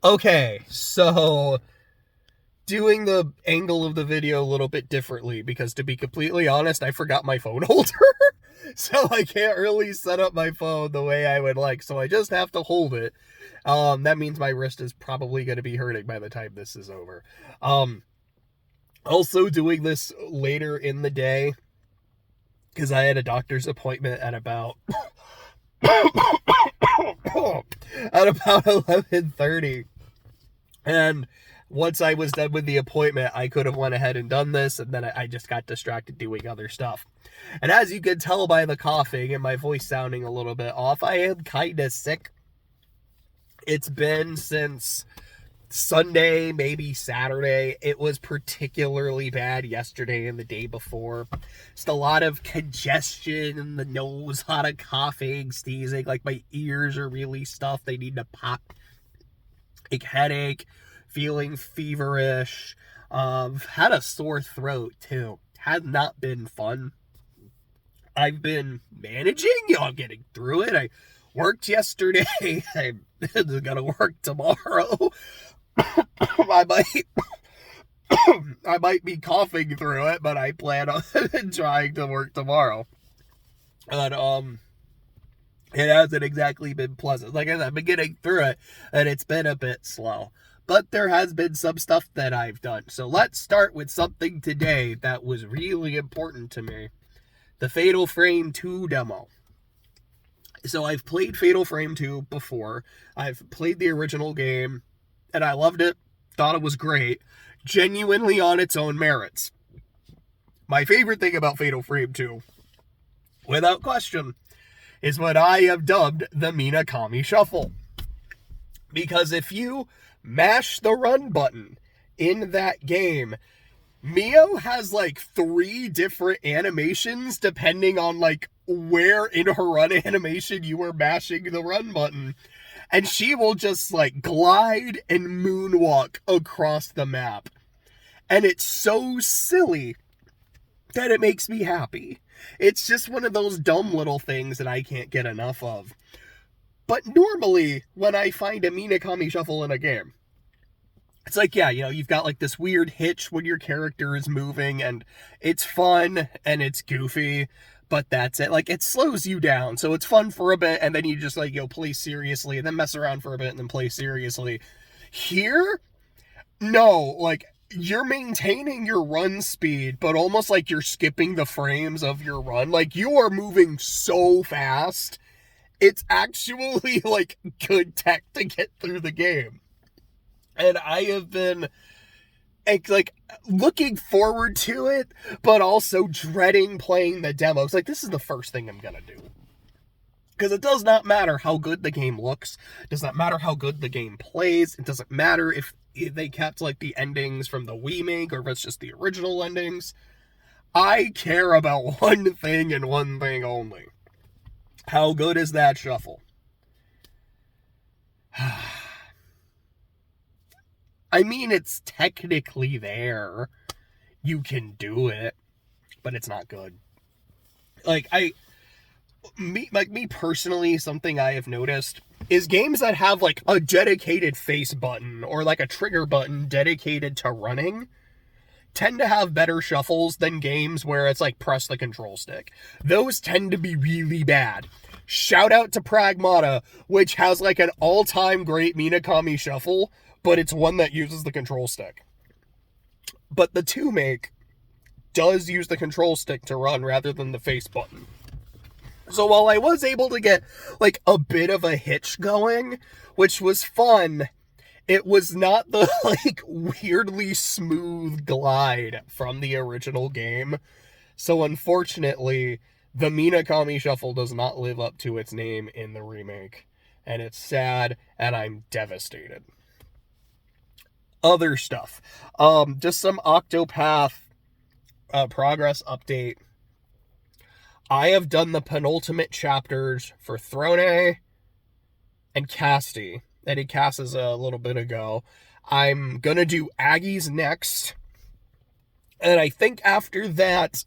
Okay, so doing the angle of the video a little bit differently because to be completely honest, I forgot my phone holder. So I can't really set up my phone the way I would like. So I just have to hold it. That means my wrist is probably going to be hurting by the time this is over. Um, Also doing this later in the day because I had a doctor's appointment at about at about 11:30. And once I was done with the appointment, I could have went ahead and done this, and then I just got distracted doing other stuff. And as you can tell by the coughing and my voice sounding a little bit off, I am kind of sick. It's been since Sunday, maybe Saturday. It was particularly bad yesterday and the day before. Just a lot of congestion in the nose, a lot of coughing, sneezing. Like my ears are really stuffed. They need to pop. Like headache, feeling feverish. Had a sore throat too. Has not been fun. I've been managing, I'm getting through it. I worked yesterday. I'm gonna work tomorrow. I might I might be coughing through it, but I plan on trying to work tomorrow. But it hasn't exactly been pleasant. Like I said, I've been getting through it, and it's been a bit slow. But there has been some stuff that I've done. So let's start with something today that was really important to me. The Fatal Frame 2 demo. So I've played Fatal Frame 2 before. I've played the original game, and I loved it. Thought it was great. Genuinely on its own merits. My favorite thing about Fatal Frame 2, without question, is what I have dubbed the Minakami Shuffle. Because if you mash the run button in that game, Mio has like 3 different animations depending on like where in her run animation you were mashing the run button. And she will just like glide and moonwalk across the map. And it's so silly that it makes me happy. It's just one of those dumb little things that I can't get enough of. But normally, when I find a Minakami Shuffle in a game, it's like, yeah, you've got like this weird hitch when your character is moving, and it's fun, and it's goofy, but that's it. Like, it slows you down, so it's fun for a bit, and then you just, like, play seriously, and then mess around for a bit, and then play seriously. Here, no, like, you're maintaining your run speed, but almost like you're skipping the frames of your run. Like, you are moving so fast, it's actually, like, good tech to get through the game. And I have been, like, looking forward to it, but also dreading playing the demos. Like, this is the first thing I'm gonna do. Because it does not matter how good the game looks. It does not matter how good the game plays. It doesn't matter if they kept, like, the endings from the remake or if it's just the original endings. I care about one thing and one thing only. How good is that shuffle? I mean, it's technically there. You can do it, but it's not good. Like, me personally, something I have noticed is games that have, like, a dedicated face button or, like, a trigger button dedicated to running tend to have better shuffles than games where it's, like, press the control stick. Those tend to be really bad. Shout out to Pragmata, which has, like, an all-time great Minakami shuffle, but it's one that uses the control stick. But the 2-make does use the control stick to run rather than the face button. So while I was able to get, like, a bit of a hitch going, which was fun, it was not the, like, weirdly smooth glide from the original game. So unfortunately, the Minakami Shuffle does not live up to its name in the remake. And it's sad, and I'm devastated. Other stuff. Just some Octopath progress update. I have done the penultimate chapters for Throne and Casti. I did Cass's a little bit ago. I'm gonna do Aggie's next. And I think after that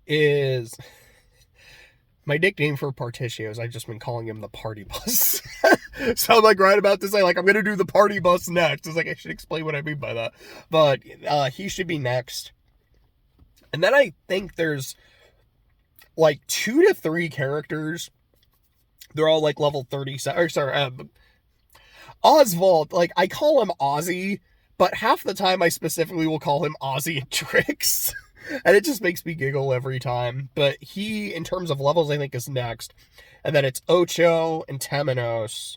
is My nickname for Partitions, I've just been calling him the party bus. So I'm like right about to say, like, I'm going to do the party bus next. It's like, I should explain what I mean by that. But he should be next. And then I think there's like 2 to 3 characters. They're all like level 37. Or sorry, Oswald, like I call him Ozzy, but half the time I specifically will call him Ozzy and Trix. And it just makes me giggle every time. But he, in terms of levels, I think is next. And then it's Ocho and Temenos.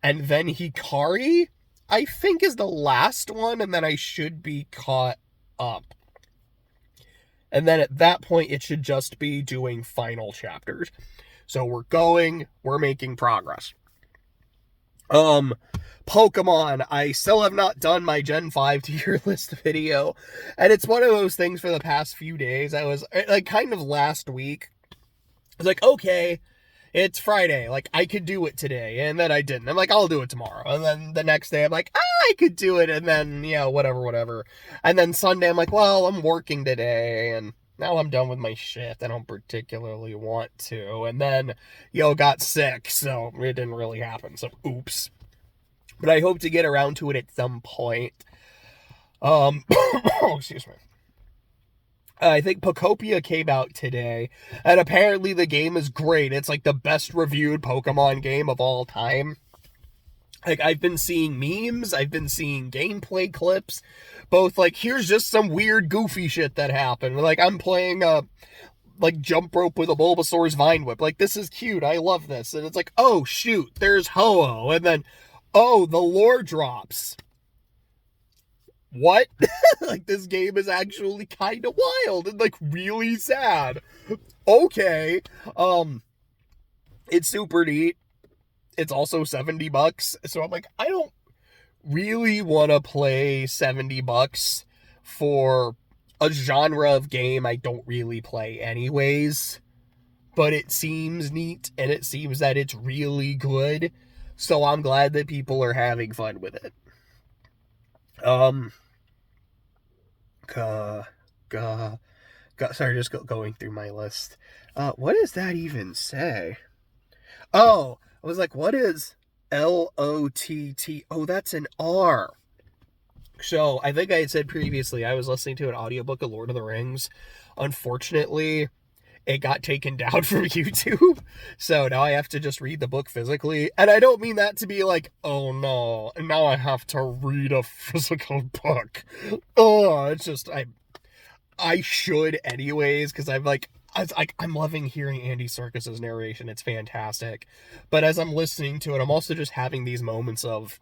And then Hikari, I think, is the last one. And then I should be caught up. And then at that point, it should just be doing final chapters. So we're making progress. Pokemon, I still have not done my Gen 5 tier list video, and it's one of those things for the past few days. I was, like, kind of last week, I was like, okay, it's Friday, like, I could do it today, and then I didn't. I'm like, I'll do it tomorrow, and then the next day, I'm like, I could do it, and then, yeah, whatever, and then Sunday, I'm like, well, I'm working today, and now I'm done with my shit. I don't particularly want to. And then, got sick, so it didn't really happen. So, oops. But I hope to get around to it at some point. Excuse me. I think Pokopia came out today, and apparently the game is great. It's like the best reviewed Pokemon game of all time. Like, I've been seeing memes, I've been seeing gameplay clips, both like, here's just some weird goofy shit that happened. Like, I'm playing like jump rope with a Bulbasaur's Vine Whip. Like, this is cute, I love this. And it's like, oh shoot, there's Ho-Oh. And then, oh, the lore drops. What? Like, this game is actually kind of wild and like really sad. Okay. It's super neat. It's also $70, so I'm like, I don't really want to play $70 for a genre of game I don't really play anyways, but it seems neat, and it seems that it's really good, so I'm glad that people are having fun with it. Sorry, just going through my list. What does that even say? Oh, I was like, what is L-O-T-T? Oh, that's an R. So, I think I had said previously, I was listening to an audiobook of Lord of the Rings. Unfortunately, it got taken down from YouTube. So, now I have to just read the book physically. And I don't mean that to be like, oh no, now I have to read a physical book. Oh, it's just, I should anyways, because I'm loving hearing Andy Serkis's narration. It's fantastic. But as I'm listening to it, I'm also just having these moments of,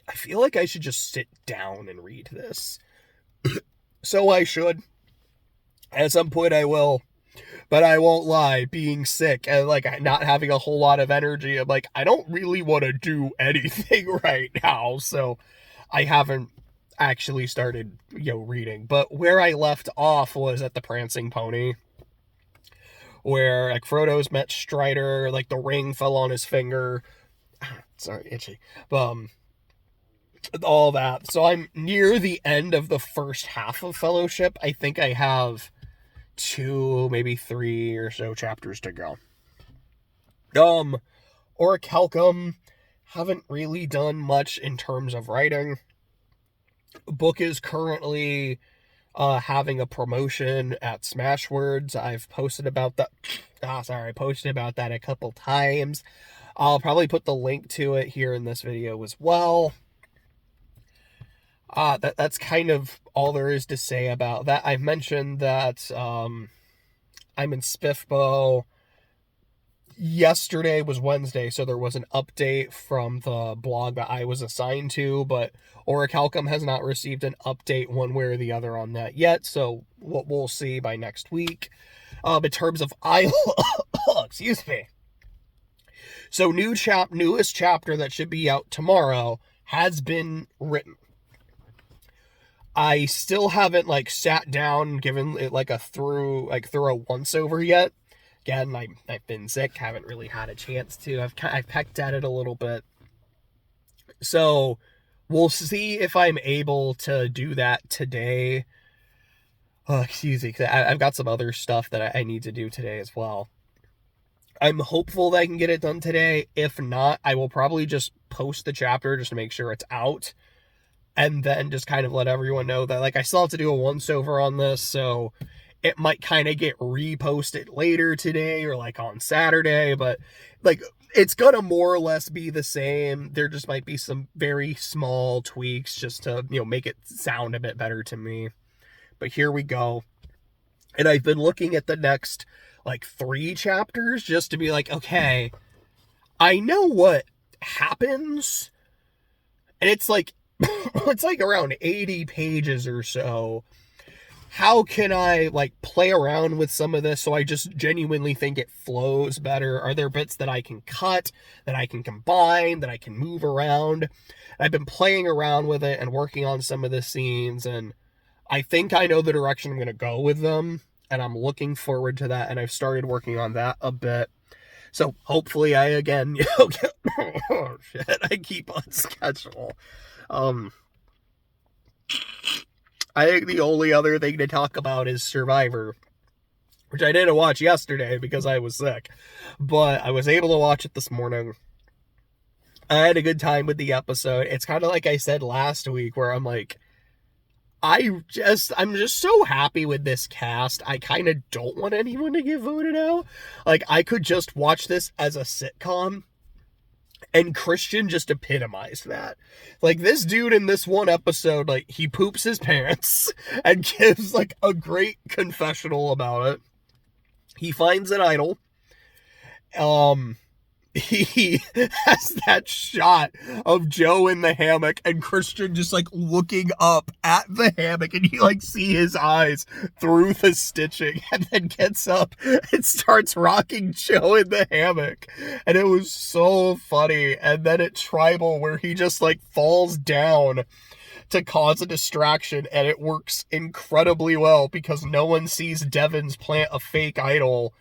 I feel like I should just sit down and read this. So I should. At some point I will. But I won't lie, being sick and like not having a whole lot of energy, I'm like, I don't really want to do anything right now. So I haven't actually started, reading. But where I left off was at the Prancing Pony, where like Frodo's met Strider, like the ring fell on his finger. Sorry, itchy. All that. So I'm near the end of the first half of Fellowship. I think I have 2, maybe 3 or so chapters to go. Orichalcum, haven't really done much in terms of writing. Book is currently having a promotion at Smashwords. I've posted about that. I posted about that a couple times. I'll probably put the link to it here in this video as well. That's kind of all there is to say about that. I've mentioned that I'm in Spiffbo. Yesterday was Wednesday, so there was an update from the blog that I was assigned to, but Orichalcum has not received an update one way or the other on that yet, so we'll see by next week. In terms of excuse me. So newest chapter that should be out tomorrow has been written. I still haven't sat down and given it a thorough once over yet. Again, I've been sick, haven't really had a chance to. I've pecked at it a little bit. So we'll see if I'm able to do that today. Excuse me, 'cause I've got some other stuff that I need to do today as well. I'm hopeful that I can get it done today. If not, I will probably just post the chapter just to make sure it's out. And then just kind of let everyone know that, like, I still have to do a once-over on this, so it might kind of get reposted later today or, like, on Saturday. But, like, it's gonna more or less be the same. There just might be some very small tweaks just to, make it sound a bit better to me. But here we go. And I've been looking at the next, like, 3 chapters just to be like, okay, I know what happens. And it's like, it's like around 80 pages or so. How can I, like, play around with some of this so I just genuinely think it flows better? Are there bits that I can cut, that I can combine, that I can move around? I've been playing around with it and working on some of the scenes, and I think I know the direction I'm going to go with them, and I'm looking forward to that, and I've started working on that a bit. So hopefully I, again, get, oh shit, I keep on schedule. I think the only other thing to talk about is Survivor, which I didn't watch yesterday because I was sick, but I was able to watch it this morning. I had a good time with the episode. It's kind of like I said last week, where I'm like, I'm just so happy with this cast. I kind of don't want anyone to get voted out. Like, I could just watch this as a sitcom. And Christian just epitomized that. Like, this dude in this one episode, like, he poops his pants and gives, like, a great confessional about it. He finds an idol. He has that shot of Joe in the hammock and Christian just, like, looking up at the hammock, and you, like, see his eyes through the stitching, and then gets up and starts rocking Joe in the hammock. And it was so funny. And then at Tribal, where he just, like, falls down to cause a distraction, and it works incredibly well because no one sees Devins plant a fake idol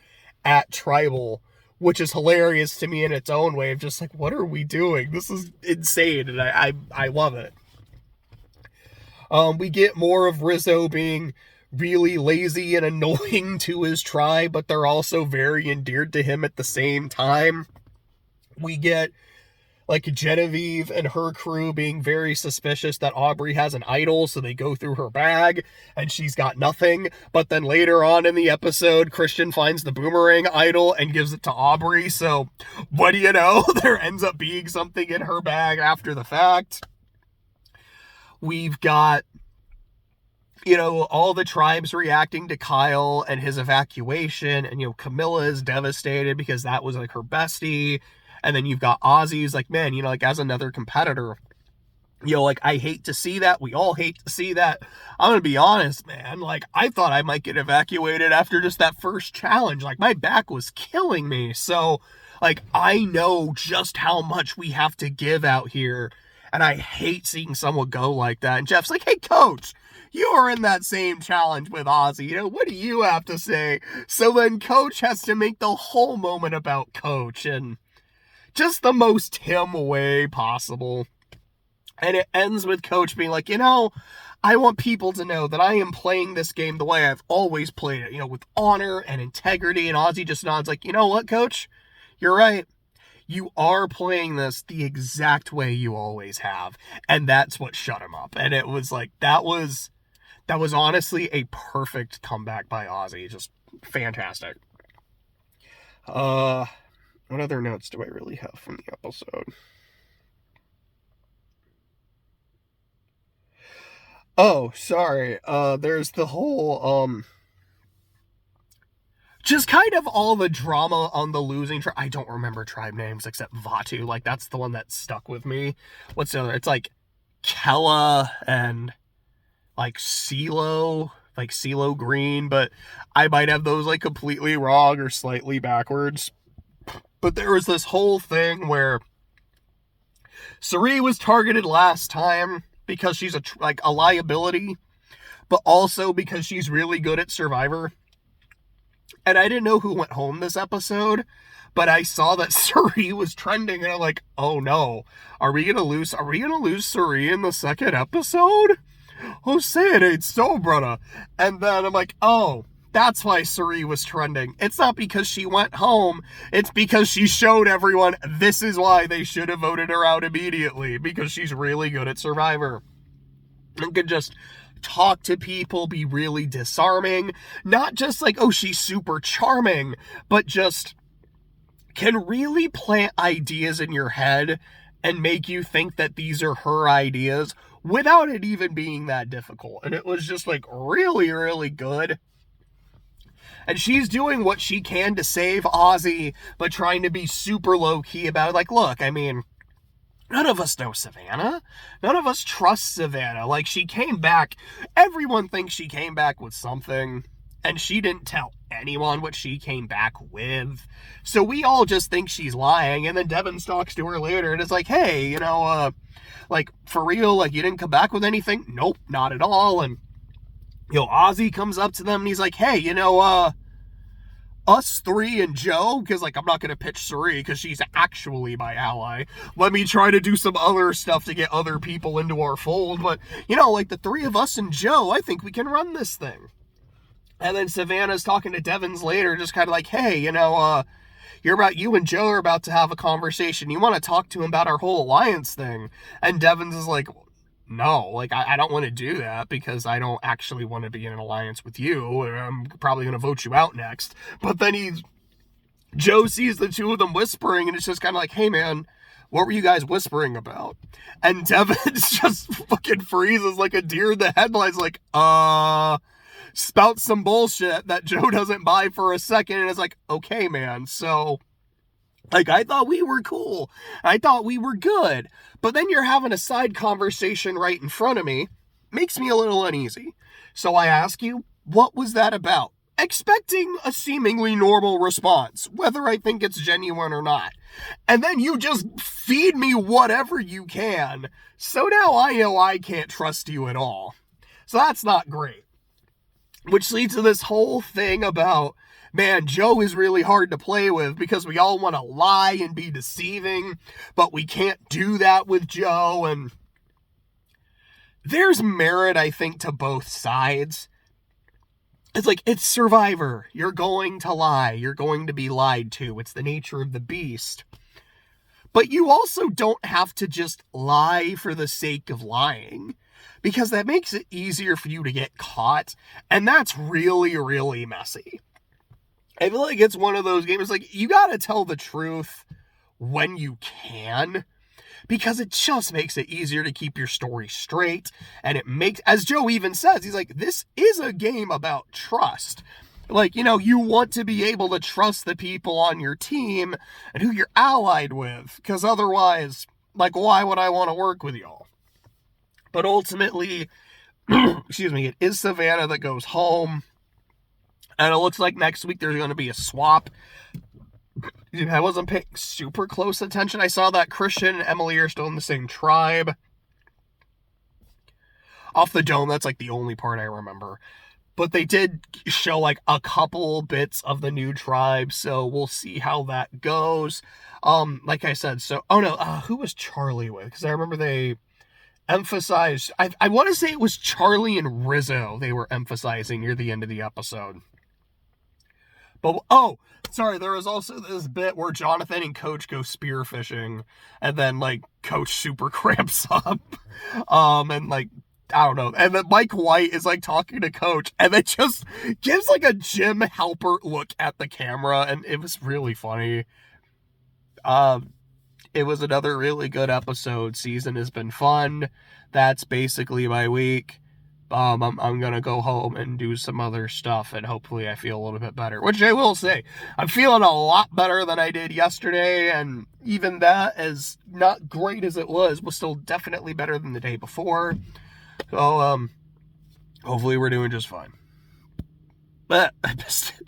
at Tribal, which is hilarious to me in its own way of just like, what are we doing? This is insane, and I love it. We get more of Rizzo being really lazy and annoying to his tribe, but they're also very endeared to him at the same time. We get, like, Genevieve and her crew being very suspicious that Aubrey has an idol, so they go through her bag, and she's got nothing. But then later on in the episode, Christian finds the boomerang idol and gives it to Aubrey, so what do you know? There ends up being something in her bag after the fact. We've got, all the tribes reacting to Kyle and his evacuation, and, Camilla is devastated because that was, like, her bestie. And then you've got Ozzy's like, man, like, as another competitor, like, I hate to see that. We all hate to see that. I'm going to be honest, man. Like, I thought I might get evacuated after just that first challenge. Like, my back was killing me. So, like, I know just how much we have to give out here. And I hate seeing someone go like that. And Jeff's like, hey, coach, you are in that same challenge with Ozzy. What do you have to say? So then coach has to make the whole moment about coach, and just the most him way possible. And it ends with coach being like, I want people to know that I am playing this game the way I've always played it, with honor and integrity. And Ozzy just nods like, you know what, coach? You're right. You are playing this the exact way you always have. And that's what shut him up. And it was like, that was honestly a perfect comeback by Ozzy. Just fantastic. What other notes do I really have from the episode? Oh, sorry. There's the whole, just kind of all the drama on the losing tribe. I don't remember tribe names except Vatu. Like, that's the one that stuck with me. What's the other? It's like Kella and, like, CeeLo, like CeeLo Green, but I might have those, like, completely wrong or slightly backwards. But there was this whole thing where Cirie was targeted last time because she's a liability, but also because she's really good at Survivor. And I didn't know who went home this episode, but I saw that Cirie was trending, and I'm like, oh no, are we gonna lose Cirie in the second episode? Oh, say it ain't so, brother. And then I'm like, oh, That's why Suri was trending. It's not because she went home. It's because she showed everyone this is why they should have voted her out immediately. Because she's really good at Survivor. And could just talk to people, be really disarming. Not just like, oh, she's super charming, but just can really plant ideas in your head and make you think that these are her ideas without it even being that difficult. And it was just like really, really good. And she's doing what she can to save Ozzy, but trying to be super low-key about it. Like, look, I mean, none of us know Savannah. None of us trust Savannah. Like, she came back. Everyone thinks she came back with something, and she didn't tell anyone what she came back with. So we all just think she's lying. And then Devin talks to her later and is like, hey, you know, like, for real, like, you didn't come back with anything? Nope, not at all. And, you know, Ozzy comes up to them and he's like, hey, you know, us three and Joe, because, like, I'm not going to pitch Suri because she's actually my ally. Let me try to do some other stuff to get other people into our fold. But, you know, like, the three of us and Joe, I think we can run this thing. And then Savannah's talking to Devins later, just kind of like, hey, you know, you and Joe are about to have a conversation. You want to talk to him about our whole alliance thing? And Devins is like, no, like, I don't want to do that because I don't actually want to be in an alliance with you. I'm probably going to vote you out next. But then Joe sees the two of them whispering, and it's just kind of like, hey, man, what were you guys whispering about? And Devins just fucking freezes like a deer in the headlights, like, spouts some bullshit that Joe doesn't buy for a second, and it's like, okay, man, so, like, I thought we were cool. I thought we were good. But then you're having a side conversation right in front of me. Makes me a little uneasy. So I ask you, what was that about? Expecting a seemingly normal response, whether I think it's genuine or not. And then you just feed me whatever you can. So now I know I can't trust you at all. So that's not great. Which leads to this whole thing about, man, Joe is really hard to play with because we all want to lie and be deceiving, but we can't do that with Joe. And there's merit, I think, to both sides. It's like, it's Survivor. You're going to lie. You're going to be lied to. It's the nature of the beast. But you also don't have to just lie for the sake of lying, because that makes it easier for you to get caught, and that's really, really messy. I feel like it's one of those games, like, you gotta tell the truth when you can, because it just makes it easier to keep your story straight, and it makes, as Joe even says, he's like, this is a game about trust. Like, you know, you want to be able to trust the people on your team and who you're allied with, because otherwise, like, why would I want to work with y'all? But ultimately, excuse me, it is Savannah that goes home. And it looks like next week there's going to be a swap. I wasn't paying super close attention. I saw that Christian and Emily are still in the same tribe. Off the dome, that's like the only part I remember. But they did show like a couple bits of the new tribe, so we'll see how that goes. Like I said, so, oh no, who was Charlie with? Because I remember they emphasized, I want to say it was Charlie and Rizzo they were emphasizing near the end of the episode. But, oh, sorry, there was also this bit where Jonathan and Coach go spearfishing, and then, like, Coach super cramps up, and, like, I don't know, and then Mike White is, like, talking to Coach, and then just gives, like, a Jim Halpert look at the camera, and it was really funny. It was another really good episode. Season has been fun. That's basically my week. I'm gonna go home and do some other stuff, and hopefully I feel a little bit better. Which I will say, I'm feeling a lot better than I did yesterday, and even that, as not great as it was still definitely better than the day before. So, hopefully we're doing just fine. But I missed it.